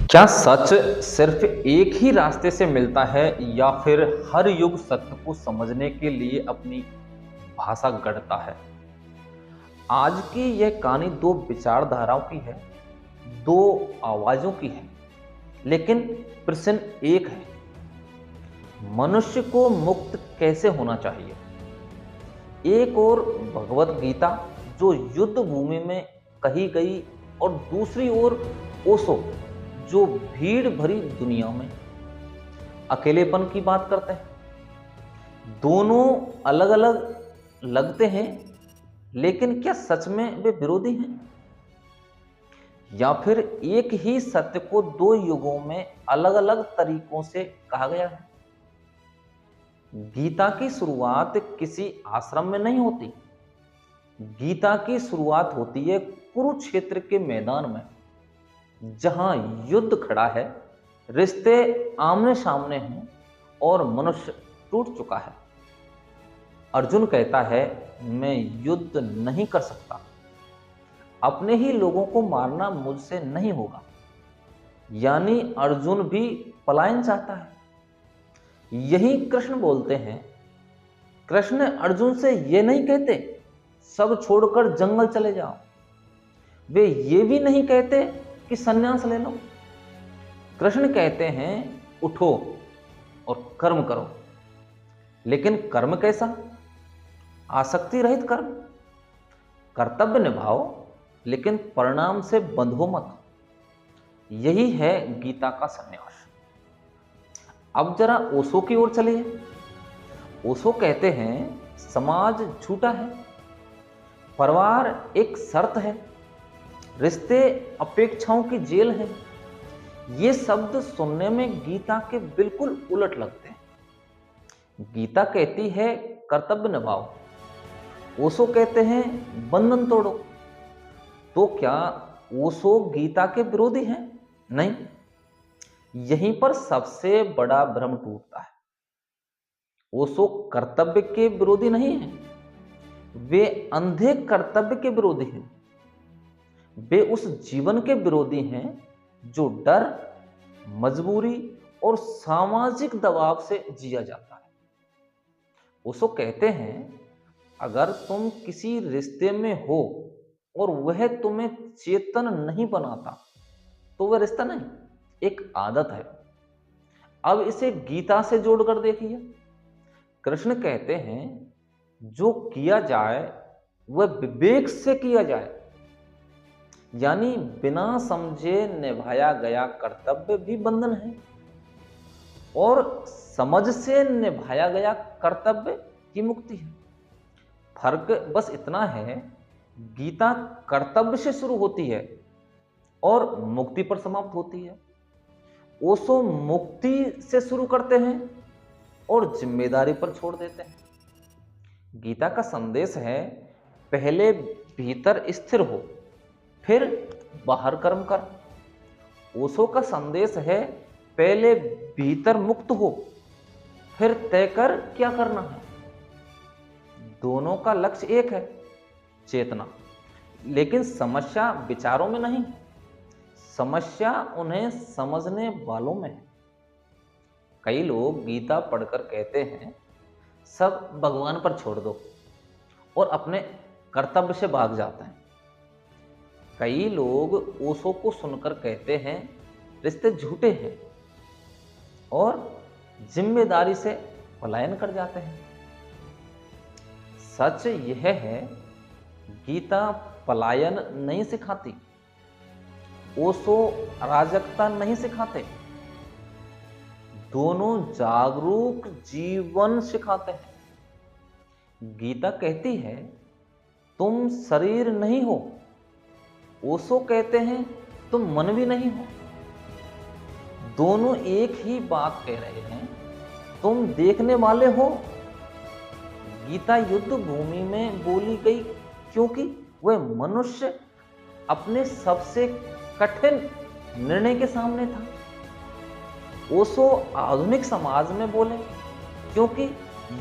क्या सच सिर्फ एक ही रास्ते से मिलता है या फिर हर युग सत्य को समझने के लिए अपनी भाषा गढ़ता है। आज की यह कहानी दो विचारधाराओं की है, दो आवाजों की है, लेकिन प्रश्न एक है, मनुष्य को मुक्त कैसे होना चाहिए। एक और भगवत गीता जो युद्ध भूमि में कही गई और दूसरी ओर ओशो जो भीड़ भरी दुनिया में अकेलेपन की बात करते हैं। दोनों अलग अलग लगते हैं, लेकिन क्या सच में वे विरोधी हैं या फिर एक ही सत्य को दो युगों में अलग अलग तरीकों से कहा गया है। गीता की शुरुआत किसी आश्रम में नहीं होती। गीता की शुरुआत होती है कुरुक्षेत्र के मैदान में, जहां युद्ध खड़ा है, रिश्ते आमने सामने हैं और मनुष्य टूट चुका है। अर्जुन कहता है, मैं युद्ध नहीं कर सकता, अपने ही लोगों को मारना मुझसे नहीं होगा। यानी अर्जुन भी पलायन चाहता है। यही कृष्ण बोलते हैं। कृष्ण अर्जुन से ये नहीं कहते सब छोड़कर जंगल चले जाओ। वे ये भी नहीं कहते कि सन्यास ले लो। कृष्ण कहते हैं, उठो और कर्म करो। लेकिन कर्म कैसा? आसक्ति रहित कर्म। कर्तव्य निभाओ, लेकिन परिणाम से बंधो मत। यही है गीता का संन्यास। अब जरा ओशो की ओर चलिए। ओशो कहते हैं, समाज झूठा है, परिवार एक शर्त है, रिश्ते अपेक्षाओं की जेल है। ये शब्द सुनने में गीता के बिल्कुल उलट लगते हैं। गीता कहती है कर्तव्य निभाओ, ओशो कहते हैं बंधन तोड़ो। तो क्या ओशो गीता के विरोधी हैं? नहीं। यहीं पर सबसे बड़ा भ्रम टूटता है। ओशो कर्तव्य के विरोधी नहीं है, वे अंधे कर्तव्य के विरोधी हैं। वे उस जीवन के विरोधी हैं जो डर, मजबूरी और सामाजिक दबाव से जिया जाता है। ओशो कहते हैं, अगर तुम किसी रिश्ते में हो और वह तुम्हें चेतन नहीं बनाता, तो वह रिश्ता नहीं, एक आदत है। अब इसे गीता से जोड़कर देखिए। कृष्ण कहते हैं, जो किया जाए वह विवेक से किया जाए। यानी बिना समझे निभाया गया कर्तव्य भी बंधन है और समझ से निभाया गया कर्तव्य की मुक्ति है। फर्क बस इतना है, गीता कर्तव्य से शुरू होती है और मुक्ति पर समाप्त होती है। ओशो मुक्ति से शुरू करते हैं और जिम्मेदारी पर छोड़ देते हैं। गीता का संदेश है, पहले भीतर स्थिर हो, फिर बाहर कर्म कर। ओशो का संदेश है, पहले भीतर मुक्त हो, फिर तय कर क्या करना है। दोनों का लक्ष्य एक है, चेतना। लेकिन समस्या विचारों में नहीं, समस्या उन्हें समझने वालों में है। कई लोग गीता पढ़कर कहते हैं, सब भगवान पर छोड़ दो, और अपने कर्तव्य से भाग जाते हैं। कई लोग ओशो को सुनकर कहते हैं, रिश्ते झूठे हैं, और जिम्मेदारी से पलायन कर जाते हैं। सच यह है, गीता पलायन नहीं सिखाती, ओशो अराजकता नहीं सिखाते। दोनों जागरूक जीवन सिखाते हैं। गीता कहती है, तुम शरीर नहीं हो। ओशो कहते हैं, तुम मन भी नहीं हो। दोनों एक ही बात कह रहे हैं, तुम देखने वाले हो। गीता युद्ध भूमि में बोली गई क्योंकि वह मनुष्य अपने सबसे कठिन निर्णय के सामने था। ओशो आधुनिक समाज में बोले क्योंकि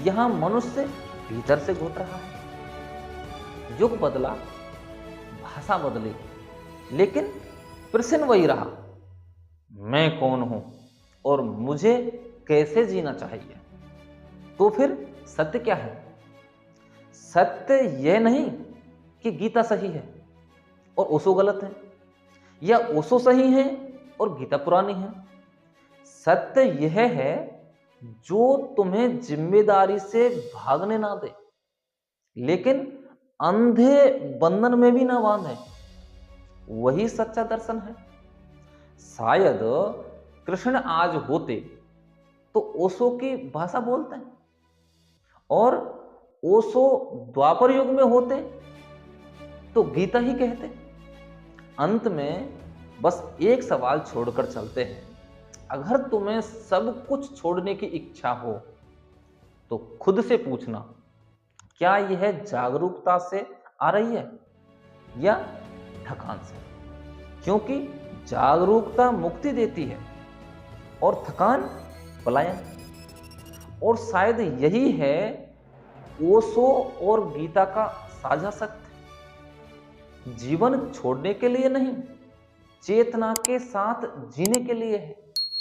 यहां मनुष्य भीतर से घुट रहा है। युग बदला, भाषा बदली, लेकिन प्रश्न वही रहा, मैं कौन हूं और मुझे कैसे जीना चाहिए। तो फिर सत्य क्या है? सत्य यह नहीं कि गीता सही है और ओशो गलत है, या ओशो सही है और गीता पुरानी है। सत्य यह है जो तुम्हें जिम्मेदारी से भागने ना दे, लेकिन अंधे बंधन में भी ना बांधे। वही सच्चा दर्शन है। शायद कृष्ण आज होते तो ओशो की भाषा बोलते हैं, और ओशो द्वापर युग में होते तो गीता ही कहते। अंत में बस एक सवाल छोड़कर चलते हैं। अगर तुम्हें सब कुछ छोड़ने की इच्छा हो तो खुद से पूछना, क्या यह जागरूकता से आ रही है या थकान से? क्योंकि जागरूकता मुक्ति देती है और थकान पलायन। और शायद यही है ओशो और गीता का साझा सत्य। जीवन छोड़ने के लिए नहीं, चेतना के साथ जीने के लिए है।